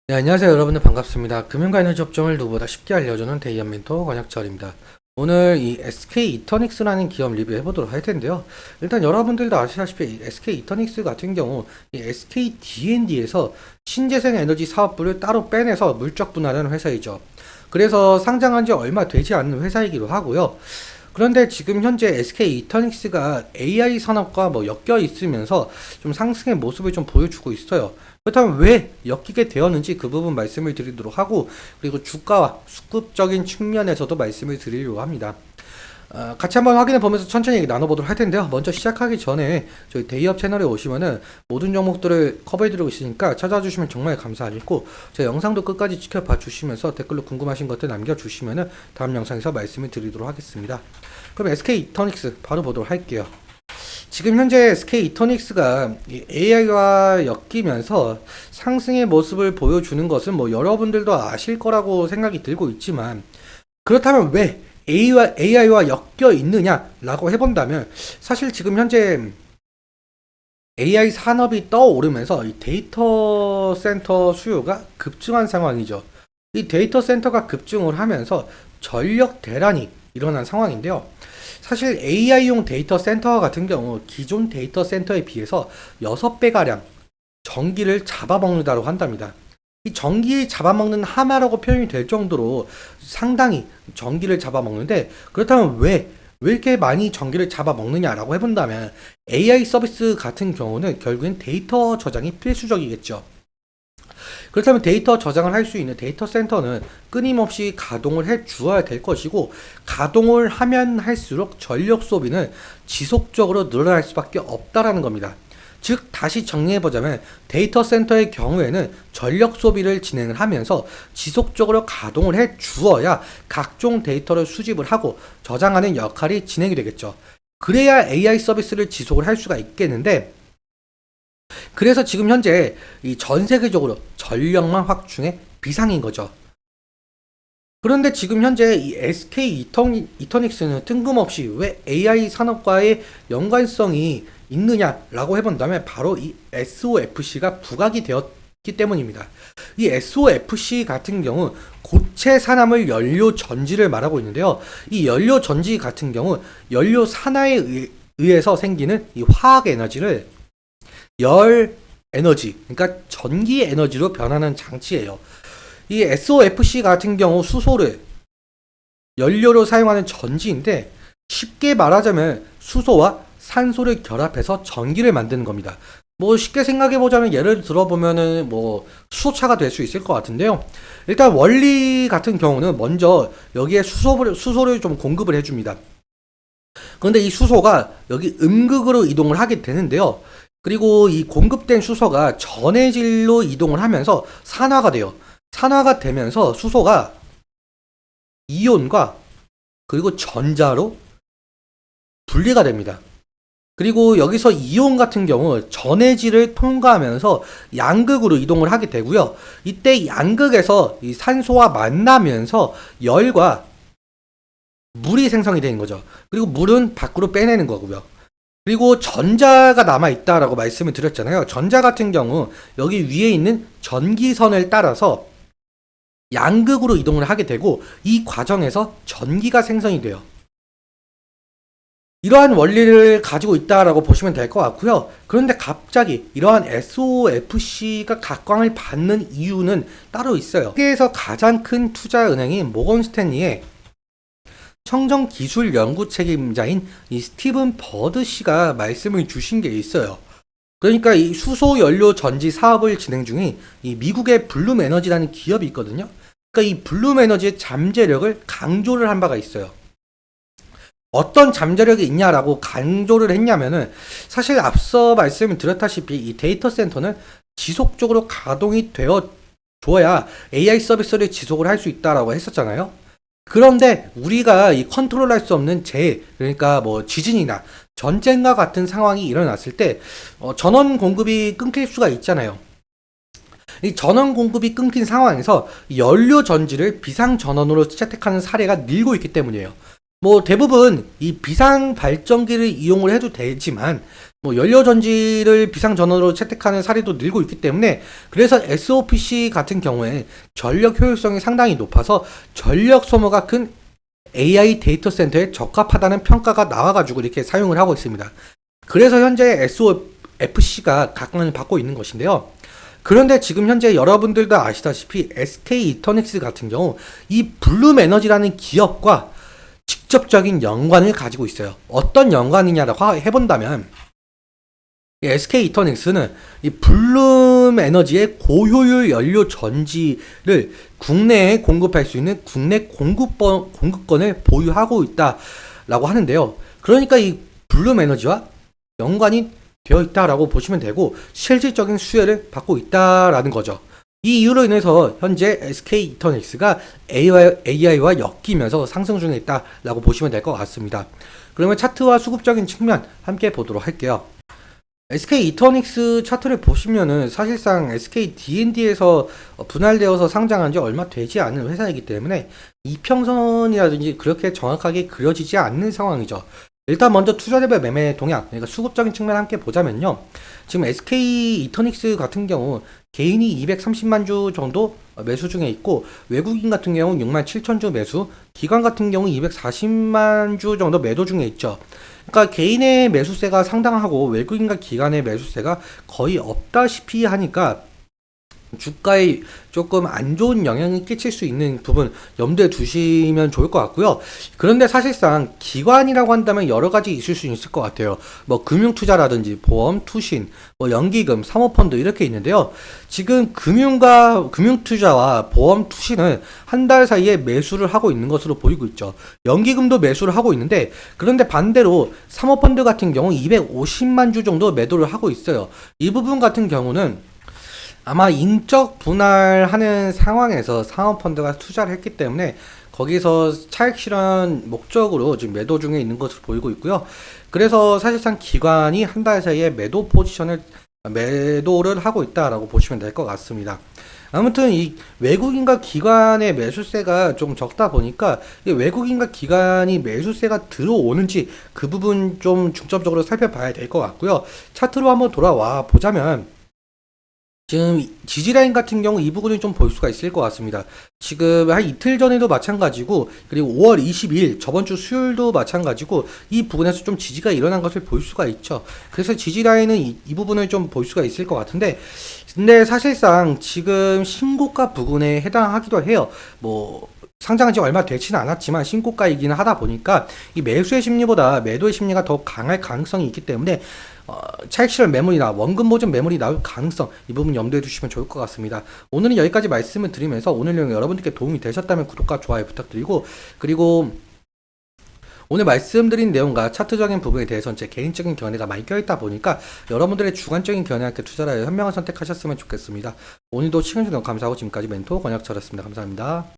네, 안녕하세요. 여러분들 반갑습니다. 금융과 에너지 업종을 누구보다 쉽게 알려주는 데이안 멘토 권혁철입니다. 오늘 이 SK 이터닉스라는 기업 리뷰해 보도록 할 텐데요. 일단 여러분들도 아시다시피 이 SK 이터닉스 같은 경우 이 SK D&D에서 신재생 에너지 사업부를 따로 빼내서 물적 분할하는 회사이죠. 그래서 상장한 지 얼마 되지 않는 회사이기도 하고요. 그런데 지금 현재 SK 이터닉스가 AI 산업과 엮여 있으면서 좀 상승의 모습을 좀 보여주고 있어요. 그렇다면 왜 엮이게 되었는지 그 부분 말씀을 드리도록 하고, 그리고 주가와 수급적인 측면에서도 말씀을 드리려고 합니다. 같이 한번 확인해 보면서 천천히 얘기 나눠보도록 할 텐데요. 먼저 시작하기 전에 저희 데이업 채널에 오시면은 모든 종목들을 커버해드리고 있으니까 찾아주시면 정말 감사하겠고, 제 영상도 끝까지 지켜봐 주시면서 댓글로 궁금하신 것들 남겨주시면은 다음 영상에서 말씀을 드리도록 하겠습니다. 그럼 SK 이터닉스 바로 보도록 할게요. 지금 현재 SK 이터닉스가 AI와 엮이면서 상승의 모습을 보여주는 것은 여러분들도 아실 거라고 생각이 들고 있지만, 그렇다면 왜 AI와 엮여 있느냐라고 해본다면, 사실 지금 현재 AI 산업이 떠오르면서 이 데이터 센터 수요가 급증한 상황이죠. 이 데이터 센터가 급증을 하면서 전력 대란이 일어난 상황인데요. 사실 AI용 데이터 센터 같은 경우 기존 데이터 센터에 비해서 6배가량 전기를 잡아먹는다고 한답니다. 이 전기 잡아먹는 하마라고 표현이 될 정도로 상당히 전기를 잡아먹는데, 그렇다면 왜 이렇게 많이 전기를 잡아먹느냐라고 해본다면, AI 서비스 같은 경우는 결국엔 데이터 저장이 필수적이겠죠. 그렇다면 데이터 저장을 할 수 있는 데이터 센터는 끊임없이 가동을 해 주어야 될 것이고, 가동을 하면 할수록 전력 소비는 지속적으로 늘어날 수밖에 없다라는 겁니다. 즉, 다시 정리해보자면 데이터 센터의 경우에는 전력 소비를 진행을 하면서 지속적으로 가동을 해 주어야 각종 데이터를 수집을 하고 저장하는 역할이 진행이 되겠죠. 그래야 AI 서비스를 지속을 할 수가 있겠는데, 그래서 지금 현재 이 전 세계적으로 전력망 확충의 비상인 거죠. 그런데 지금 현재 이 SK 이터닉스는 뜬금없이 왜 AI 산업과의 연관성이 있느냐라고 해본다면, 바로 이 SOFC가 부각이 되었기 때문입니다. 이 SOFC 같은 경우 고체 산화물 연료 전지를 말하고 있는데요. 이 연료 전지 같은 경우 연료 산화에 의해서 생기는 이 화학 에너지를 열 에너지, 그러니까 전기 에너지로 변하는 장치예요. 이 SOFC 같은 경우 수소를 연료로 사용하는 전지인데, 쉽게 말하자면 수소와 산소를 결합해서 전기를 만드는 겁니다. 쉽게 생각해 보자면, 예를 들어 보면은 수소차가 될 수 있을 것 같은데요. 일단 원리 같은 경우는 먼저 여기에 수소를 좀 공급을 해줍니다. 그런데 이 수소가 여기 음극으로 이동을 하게 되는데요. 그리고 이 공급된 수소가 전해질로 이동을 하면서 산화가 돼요. 산화가 되면서 수소가 이온과 그리고 전자로 분리가 됩니다. 그리고 여기서 이온 같은 경우 전해질을 통과하면서 양극으로 이동을 하게 되고요. 이때 양극에서 이 산소와 만나면서 열과 물이 생성이 되는 거죠. 그리고 물은 밖으로 빼내는 거고요. 그리고 전자가 남아있다라고 말씀을 드렸잖아요. 전자 같은 경우 여기 위에 있는 전기선을 따라서 양극으로 이동을 하게 되고, 이 과정에서 전기가 생성이 돼요. 이러한 원리를 가지고 있다라고 보시면 될 것 같고요. 그런데 갑자기 이러한 SOFC가 각광을 받는 이유는 따로 있어요. 세계에서 가장 큰 투자 은행인 모건 스탠리의 청정 기술 연구 책임자인 이 스티븐 버드 씨가 말씀을 주신 게 있어요. 그러니까 이 수소 연료 전지 사업을 진행 중인 이 미국의 블룸 에너지라는 기업이 있거든요. 그러니까 이 블룸 에너지의 잠재력을 강조를 한 바가 있어요. 어떤 잠재력이 있냐라고 강조를 했냐면은, 사실 앞서 말씀을 드렸다시피 이 데이터 센터는 지속적으로 가동이 되어 줘야 AI 서비스를 지속을 할 수 있다라고 했었잖아요. 그런데 우리가 이 컨트롤할 수 없는 재해, 그러니까 지진이나 전쟁과 같은 상황이 일어났을 때 전원 공급이 끊길 수가 있잖아요. 이 전원 공급이 끊긴 상황에서 연료 전지를 비상 전원으로 채택하는 사례가 늘고 있기 때문이에요. 대부분 이 비상 발전기를 이용을 해도 되지만, 뭐 연료 전지를 비상 전원으로 채택하는 사례도 늘고 있기 때문에 그래서 SOPC 같은 경우에 전력 효율성이 상당히 높아서 전력 소모가 큰 AI 데이터 센터에 적합하다는 평가가 나와가지고 이렇게 사용을 하고 있습니다. 그래서 현재 SOFC가 각광을 받고 있는 것인데요. 그런데 지금 현재 여러분들도 아시다시피 SK 이터닉스 같은 경우 이 블룸 에너지라는 기업과 직접적인 연관을 가지고 있어요. 어떤 연관이냐라고 해본다면 SK 이터닉스는 이 블룸 에너지의 고효율 연료 전지를 국내에 공급할 수 있는 국내 공급권을 보유하고 있다라고 하는데요. 그러니까 이 블룸 에너지와 연관이 되어 있다라고 보시면 되고 실질적인 수혜를 받고 있다라는 거죠. 이 이유로 인해서 현재 SK 이터닉스가 AI와 엮이면서 상승 중에 있다라고 보시면 될 것 같습니다. 그러면 차트와 수급적인 측면 함께 보도록 할게요. SK 이터닉스 차트를 보시면은 사실상 SK D&D에서 분할되어서 상장한 지 얼마 되지 않은 회사이기 때문에 이평선이라든지 그렇게 정확하게 그려지지 않는 상황이죠. 일단 먼저 투자대별 매매 동향, 그러니까 수급적인 측면 함께 보자면요. 지금 SK 이터닉스 같은 경우 개인이 230만 주 정도 매수 중에 있고 외국인 같은 경우 6만 7천 주 매수, 기관 같은 경우 240만 주 정도 매도 중에 있죠. 그러니까 개인의 매수세가 상당하고 외국인과 기관의 매수세가 거의 없다시피 하니까 주가에 조금 안 좋은 영향을 끼칠 수 있는 부분 염두에 두시면 좋을 것 같고요. 그런데 사실상 기관이라고 한다면 여러 가지 있을 수 있을 것 같아요. 뭐 금융투자라든지 보험, 투신, 뭐 연기금, 사모펀드 이렇게 있는데요. 지금 금융투자와 보험, 투신은 한 달 사이에 매수를 하고 있는 것으로 보이고 있죠. 연기금도 매수를 하고 있는데 그런데 반대로 사모펀드 같은 경우 250만 주 정도 매도를 하고 있어요. 이 부분 같은 경우는 아마 인적 분할하는 상황에서 사모펀드가 투자를 했기 때문에 거기서 차익 실현 목적으로 지금 매도 중에 있는 것으로 보이고 있고요. 그래서 사실상 기관이 한 달 사이에 매도를 하고 있다라고 보시면 될 것 같습니다. 아무튼 이 외국인과 기관의 매수세가 좀 적다 보니까 이 외국인과 기관이 매수세가 들어오는지 그 부분 좀 중점적으로 살펴봐야 될 것 같고요. 차트로 한번 돌아와 보자면 지금 지지라인 같은 경우 이 부분을 좀 볼 수가 있을 것 같습니다. 지금 한 이틀 전에도 마찬가지고 그리고 5월 22일 저번 주 수요일도 마찬가지고 이 부분에서 좀 지지가 일어난 것을 볼 수가 있죠. 그래서 지지라인은 이 부분을 좀 볼 수가 있을 것 같은데 근데 사실상 지금 신고가 부근에 해당하기도 해요. 뭐 상장한 지 얼마 되지는 않았지만 신고가이기는 하다 보니까 이 매수의 심리보다 매도의 심리가 더 강할 가능성이 있기 때문에 차익 실현 매물이나 원금 보증 매물이 나올 가능성 이 부분 염두에 두시면 좋을 것 같습니다. 오늘은 여기까지 말씀을 드리면서 오늘 내용 여러분들께 도움이 되셨다면 구독과 좋아요 부탁드리고 그리고 오늘 말씀드린 내용과 차트적인 부분에 대해서는 제 개인적인 견해가 많이 껴있다 보니까 여러분들의 주관적인 견해와 함께 투자를 하여 현명한 선택하셨으면 좋겠습니다. 오늘도 시간 주셔서 감사하고 지금까지 멘토 권혁철이었습니다. 감사합니다.